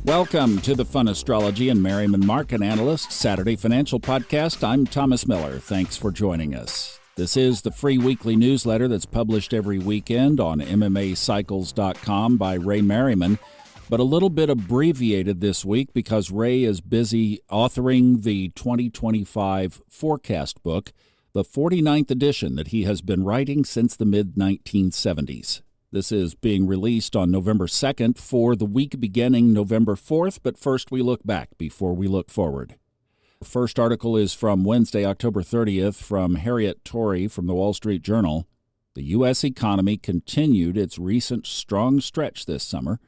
Welcome to the Fun Astrology and Merriman Market Analyst Saturday Financial Podcast. I'm Thomas Miller. Thanks for joining us. This is the free weekly newsletter that's published every weekend on MMAcycles.com by Ray Merriman, but a little bit abbreviated this week because Ray is busy authoring the 2025 forecast book, the 49th edition that he has been writing since the mid-1970s. This is being released on November 2nd for the week beginning November 4th, but first we look back before we look forward. The first article is from Wednesday, October 30th, from Harriet Torrey from the Wall Street Journal. The U.S. economy continued its recent strong stretch this summer.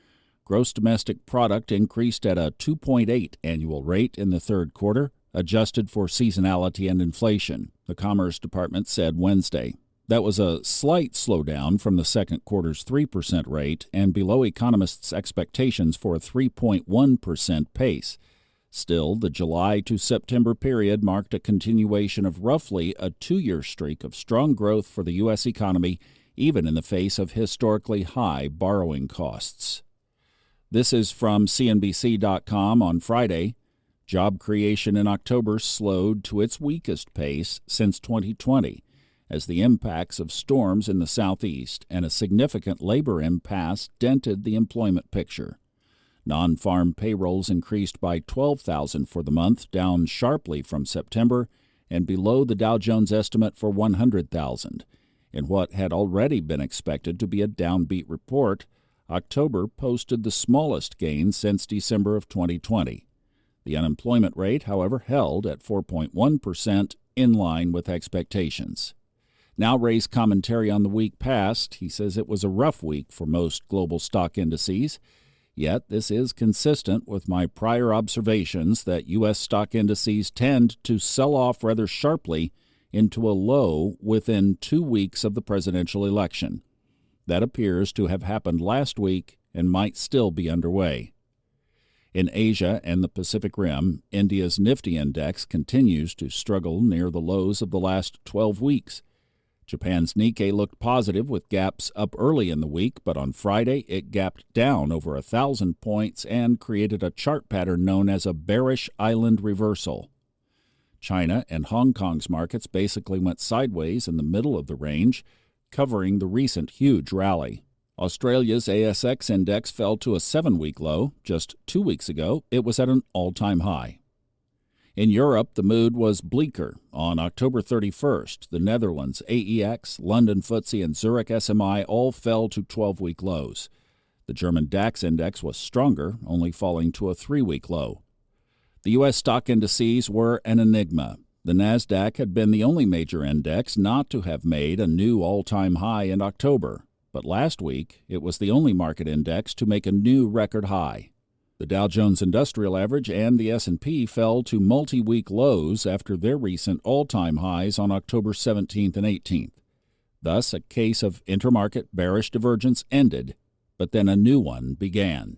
Gross domestic product increased at a 2.8 annual rate in the third quarter, adjusted for seasonality and inflation, the Commerce Department said Wednesday. That was a slight slowdown from the second quarter's 3% rate and below economists' expectations for a 3.1% pace. Still, the July to September period marked a continuation of roughly a two-year streak of strong growth for the U.S. economy, even in the face of historically high borrowing costs. This is from CNBC.com on Friday. Job creation in October slowed to its weakest pace since 2020. As the impacts of storms in the southeast and a significant labor impasse dented the employment picture. Non-farm payrolls increased by 12,000 for the month, down sharply from September and below the Dow Jones estimate for 100,000. In what had already been expected to be a downbeat report, October posted the smallest gain since December of 2020. The unemployment rate, however, held at 4.1%, in line with expectations. Now Ray's commentary on the week past. He says it was a rough week for most global stock indices, yet this is consistent with my prior observations that U.S. stock indices tend to sell off rather sharply into a low within 2 weeks of the presidential election. That appears to have happened last week and might still be underway. In Asia and the Pacific Rim, India's Nifty index continues to struggle near the lows of the last 12 weeks. Japan's Nikkei looked positive with gaps up early in the week, but on Friday it gapped down over 1,000 points and created a chart pattern known as a bearish island reversal. China and Hong Kong's markets basically went sideways in the middle of the range, covering the recent huge rally. Australia's ASX index fell to a 7-week low. Just 2 weeks ago, it was at an all-time high. In Europe, the mood was bleaker. On October 31st, the Netherlands AEX, London FTSE, and Zurich SMI all fell to 12-week lows. The German DAX index was stronger, only falling to a 3-week low. The U.S. stock indices were an enigma. The Nasdaq had been the only major index not to have made a new all-time high in October, but last week it was the only market index to make a new record high. The Dow Jones Industrial Average and the S&P fell to multi-week lows after their recent all-time highs on October 17th and 18th. Thus, a case of intermarket bearish divergence ended, but then a new one began.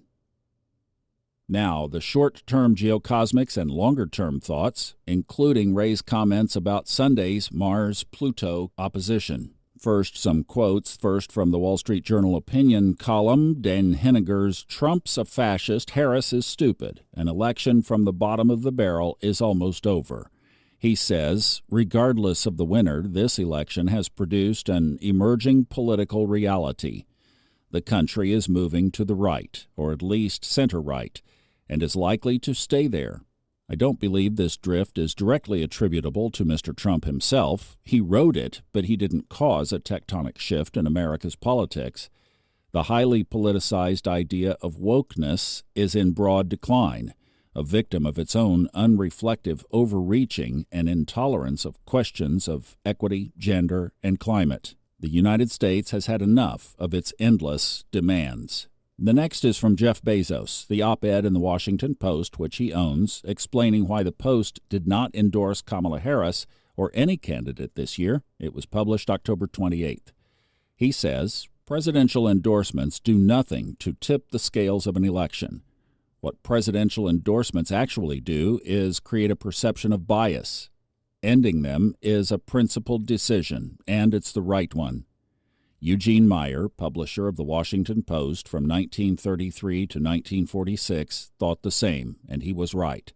Now, the short-term geocosmics and longer-term thoughts, including Ray's comments about Sunday's Mars-Pluto opposition. First, some quotes. First, from the Wall Street Journal opinion column, Dan Henniger's "Trump's a fascist, Harris is stupid. An election from the bottom of the barrel is almost over." He says, regardless of the winner, this election has produced an emerging political reality. The country is moving to the right, or at least center-right, and is likely to stay there. I don't believe this drift is directly attributable to Mr. Trump himself. He wrote it, but he didn't cause a tectonic shift in America's politics. The highly politicized idea of wokeness is in broad decline, a victim of its own unreflective overreaching and intolerance of questions of equity, gender, and climate. The United States has had enough of its endless demands. The next is from Jeff Bezos, the op-ed in the Washington Post, which he owns, explaining why the Post did not endorse Kamala Harris or any candidate this year. It was published October 28th. He says, presidential endorsements do nothing to tip the scales of an election. What presidential endorsements actually do is create a perception of bias. Ending them is a principled decision, and it's the right one. Eugene Meyer, publisher of the Washington Post from 1933 to 1946, thought the same, and he was right.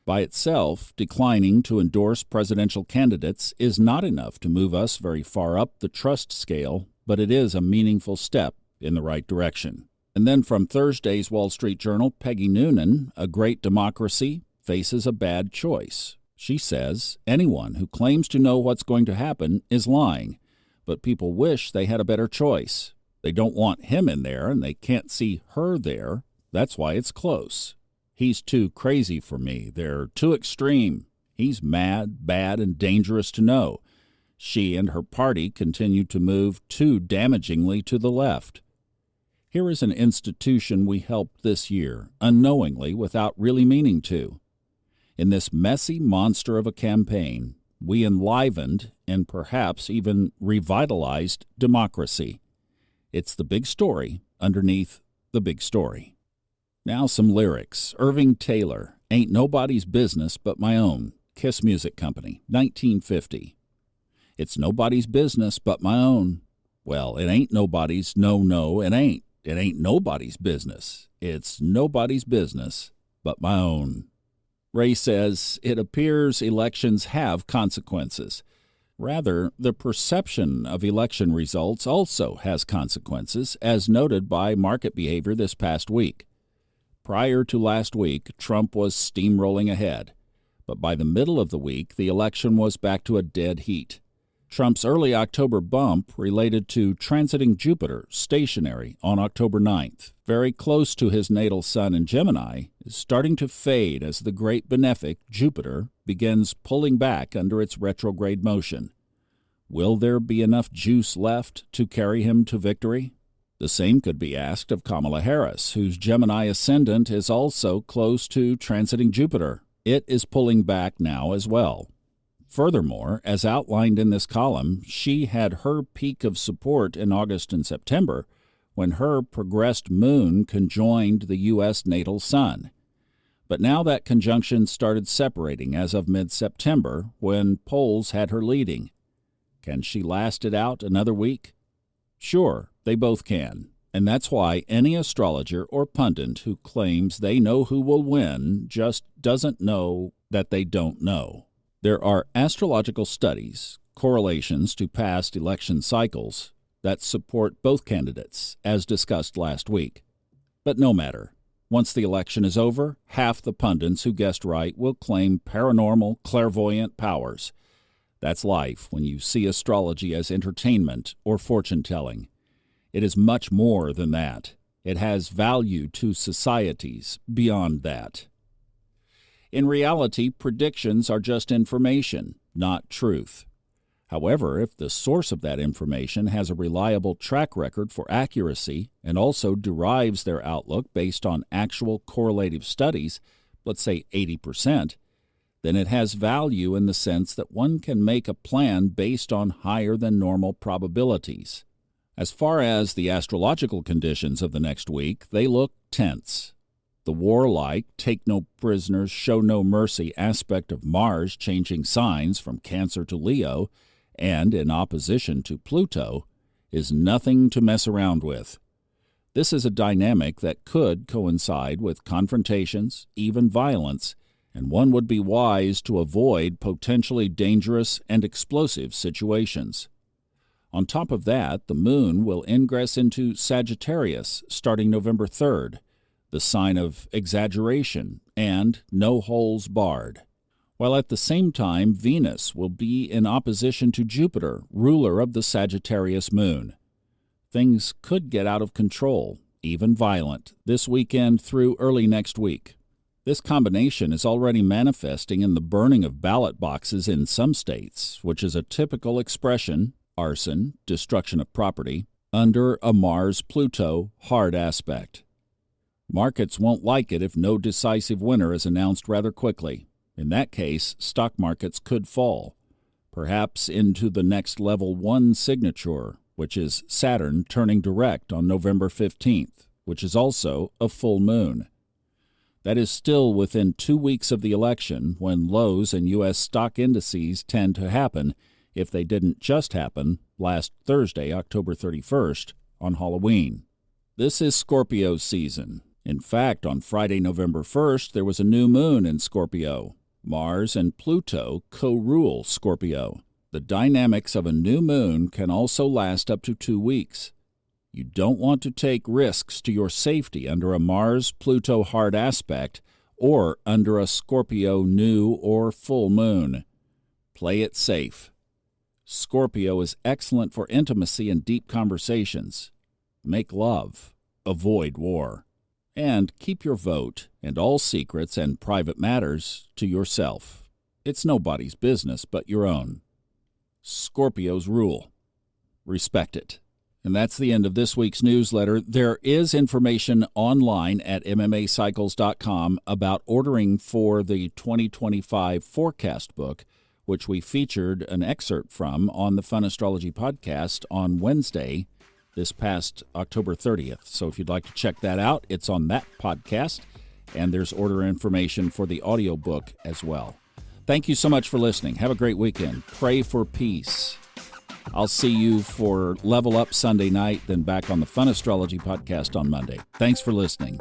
By itself, declining to endorse presidential candidates is not enough to move us very far up the trust scale, but it is a meaningful step in the right direction. And then from Thursday's Wall Street Journal, Peggy Noonan, A Great Democracy, faces a bad choice. She says anyone who claims to know what's going to happen is lying, but people wish they had a better choice. They don't want him in there, and they can't see her there. That's why it's close. He's too crazy for me. They're too extreme. He's mad, bad, and dangerous to know. She and her party continue to move too damagingly to the left. Here is an institution we helped this year, unknowingly, without really meaning to. In this messy monster of a campaign, we enlivened and perhaps even revitalized democracy. It's the big story underneath the big story. Now some lyrics. Irving Taylor, Ain't Nobody's Business But My Own, Kiss Music Company, 1950. It's nobody's business but my own. Well, it ain't nobody's, no, it ain't. It ain't nobody's business. It's nobody's business but my own. Ray says, it appears elections have consequences. Rather, the perception of election results also has consequences, as noted by market behavior this past week. Prior to last week, Trump was steamrolling ahead. But by the middle of the week, the election was back to a dead heat. Trump's early October bump related to transiting Jupiter stationary on October 9th, very close to his natal sun in Gemini, is starting to fade as the great benefic Jupiter begins pulling back under its retrograde motion. Will there be enough juice left to carry him to victory? The same could be asked of Kamala Harris, whose Gemini ascendant is also close to transiting Jupiter. It is pulling back now as well. Furthermore, as outlined in this column, she had her peak of support in August and September when her progressed moon conjoined the U.S. natal sun. But now that conjunction started separating as of mid-September when polls had her leading. Can she last it out another week? Sure, they both can. And that's why any astrologer or pundit who claims they know who will win just doesn't know that they don't know. There are astrological studies, correlations to past election cycles, that support both candidates, as discussed last week. But no matter. Once the election is over, half the pundits who guessed right will claim paranormal, clairvoyant powers. That's life when you see astrology as entertainment or fortune-telling. It is much more than that. It has value to societies beyond that. In reality, predictions are just information, not truth. However, if the source of that information has a reliable track record for accuracy and also derives their outlook based on actual correlative studies, let's say 80%, then it has value in the sense that one can make a plan based on higher than normal probabilities. As far as the astrological conditions of the next week, they look tense. The warlike, take no prisoners, show no mercy aspect of Mars changing signs from Cancer to Leo, and in opposition to Pluto, is nothing to mess around with. This is a dynamic that could coincide with confrontations, even violence, and one would be wise to avoid potentially dangerous and explosive situations. On top of that, the moon will ingress into Sagittarius starting November 3rd, the sign of exaggeration and no holes barred. While at the same time, Venus will be in opposition to Jupiter, ruler of the Sagittarius moon. Things could get out of control, even violent, this weekend through early next week. This combination is already manifesting in the burning of ballot boxes in some states, which is a typical expression, arson, destruction of property, under a Mars-Pluto hard aspect. Markets won't like it if no decisive winner is announced rather quickly. In that case, stock markets could fall, perhaps into the next level 1 signature, which is Saturn turning direct on November 15th, which is also a full moon. That is still within 2 weeks of the election, when lows in U.S. stock indices tend to happen, if they didn't just happen last Thursday, October 31st, on Halloween. This is Scorpio season. In fact, on Friday, November 1st, there was a new moon in Scorpio. Mars and Pluto co-rule Scorpio. The dynamics of a new moon can also last up to 2 weeks. You don't want to take risks to your safety under a Mars-Pluto hard aspect or under a Scorpio new or full moon. Play it safe. Scorpio is excellent for intimacy and deep conversations. Make love. Avoid war. And keep your vote and all secrets and private matters to yourself. It's nobody's business but your own. Scorpio's rule. Respect it. And that's the end of this week's newsletter. There is information online at MMAcycles.com about ordering for the 2025 forecast book, which we featured an excerpt from on the Fun Astrology podcast on Wednesday, this past October 30th. So if you'd like to check that out, it's on that podcast, and there's order information for the audiobook as well. Thank you so much for listening. Have a great weekend. Pray for peace. I'll see you for Level Up Sunday night, then back on the Fun Astrology podcast on Monday. Thanks for listening.